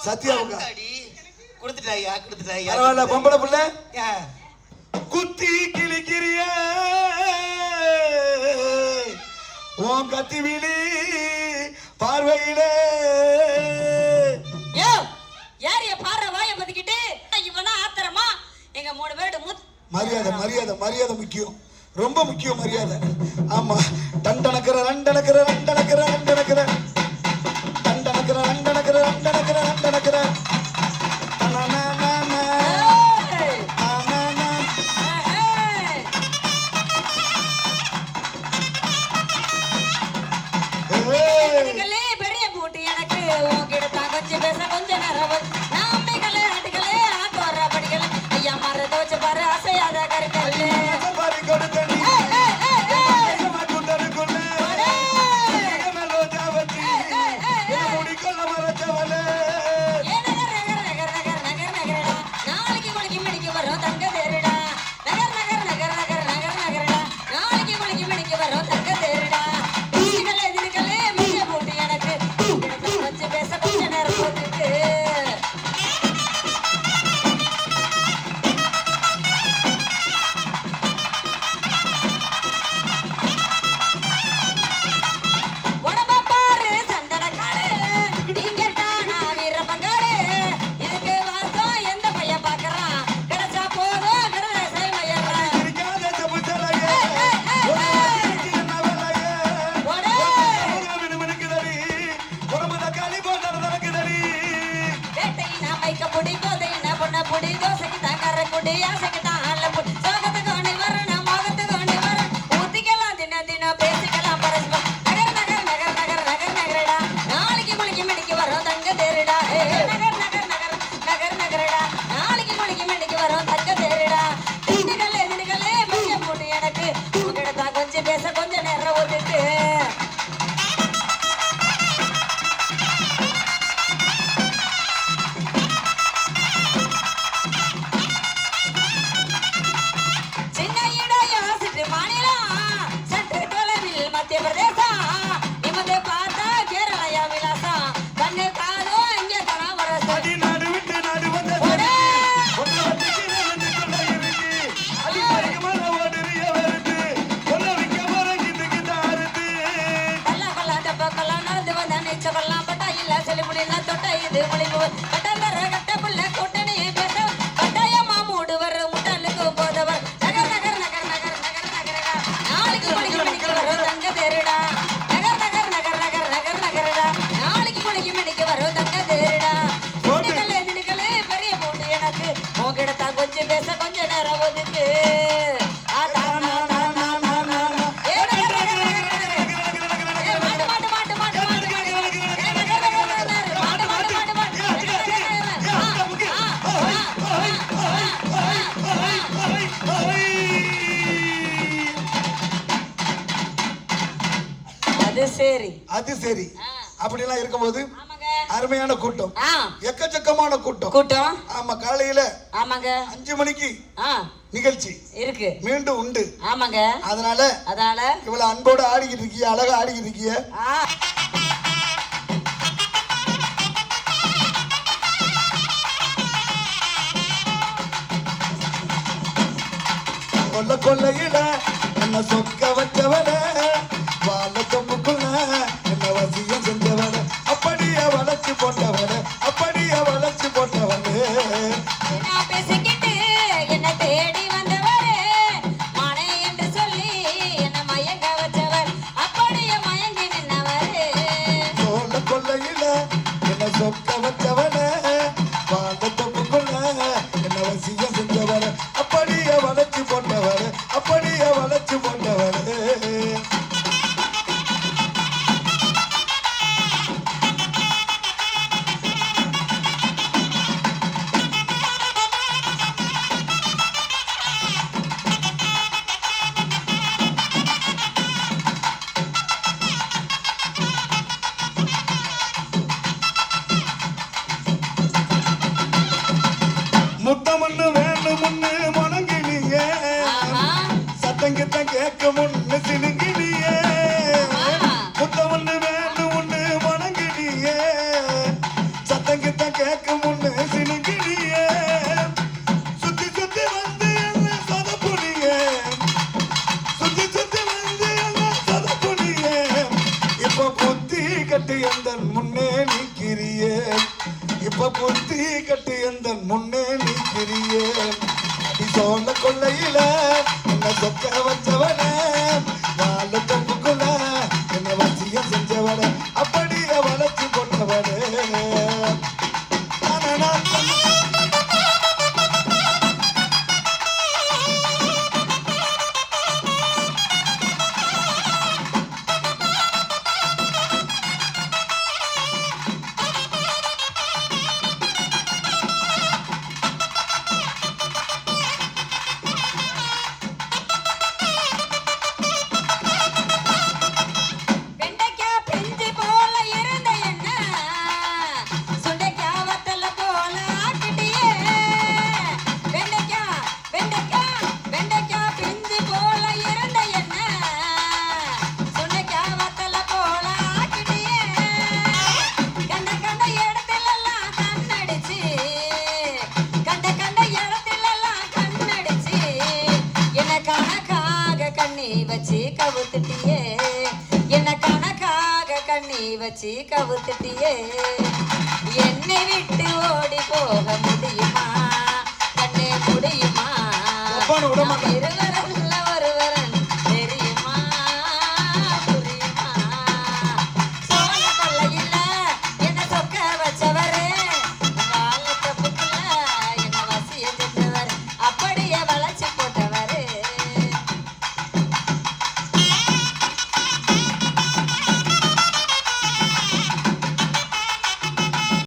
சத்யாவுக்கு கொடுத்துட்டாயா கொடுத்துட்டாயா பரவாயில்ல பொம்பளை புள்ள குத்தி கிழிக்கிறிய உன் கத்தி விழி பார்வையிலே யாரைய பாற வாய பத்திக்கிட்டு இவனா ஆத்திரமா எங்க 3 பேரோட மரியாதை மரியாதை மரியாதை முக்கியம் ரொம்ப முக்கியம் மரியாதை ஆமா டண்டனக்கற ரண்டனக்கற ரண்டனக்கற ரண்டனக்கற டண்டனக்கற ரண்டனக்கற ரண்டனக்கற ரண்டனக்கற பெரிய பூட்டி எனக்கு உங்ககிட்ட தான் கொஞ்சம் பேச கொஞ்சம் நேரம் நாமைகளே அதுகளே ஆத்தோற படிகளே ஐயா மரத வச்சு பாரு அசையாத கருக்கல்லே அது சரி அப்படி எல்லாம் இருக்கும்போது அருமையான கூட்டம் எக்கச்சக்கமான கூட்டம் ஆமா காலையில ஆமாங்க 5 மணிக்கு நிகழ்ச்சி இருக்கு மீண்டும் உண்டு ஆமாங்க அதனால இவ்வளவு அன்போட ஆடிக்கிட்டு இருக்கீங்க அழகா ஆடிக்கிட்டு இருக்கீங்க கொல்ல கொல்லையில என்ன சொக்க வச்சவன வாழ தொப்புக்குள்ள என்ன வசியம் செஞ்சவன அப்படியே வளைச்சு போட்டவன அப்படியே வளைச்சு போட்டவனே நான் பேசிக்கிட்டு என்ன தேடி வந்தவரே மானே என்று சொல்லி என்ன மயங்க வச்சவர் அப்படியே மயங்கி நின்னவரே சோழ கொல்லையில என்ன சொக்க வச்சவன வாழ தொப்புக்குள்ள என்ன வசியம் செஞ்சவன அப்படியே வளைச்சு போட்டவன அப்படியே வளைச்சு போட்டவனே முத்தமண்ணு வேணும்னு முணங்கினியே சத்தங்கிட்ட கேட்க முன்னு சினுங்கினியே முத்தமண்ணு வேணும்னு முணங்கினியே சத்தங்கிட்ட கேட்க முன்னு சினுங்கினியே சுத்தி சுத்தி வந்து என்ன சொதப்புனியே சுத்தி சுத்தி வந்து என்ன சொதப்புனியே இப்ப புத்தி கட்டி எந்த முன்னே நிற்கிறியே இப்ப புத்தி கட்டி எந்த முன்னே நிற்கிறியே சோழ கொள்ளையில என்ன சொக்க வச்சவன வாழ தொப்புக்குள்ள என்ன வசியம் செஞ்சவன அப்படியே வளைச்சு போட்டவனே வெண்டைக்காய் பிஞ்சு போல இருந்த என்ன சுண்டைக்காய் வத்தல போல ஆக்கிட்டியே வெண்டைக்காய் வெண்டைக்காய் வெண்டைக்காய் பிஞ்சு போல இருந்த என்ன சுண்டைக்காய் வத்தல போல ஆக்கிட்டியே கண்ட கண்ட இடத்திலெல்லாம் கண்ணடிச்சு கண்ட கண்ட இடத்திலெல்லாம் கண்ணடிச்சு என்ன கணக்காக கண்ணி வச்சு கவுத்துட்டியே என்ன கணக்காக கண்ணி வச்சு கவுத்துட்டியே என்னை விட்டு ஓடி போக முடியுமா கண்ணே முடியுமா விட மாட்டேன்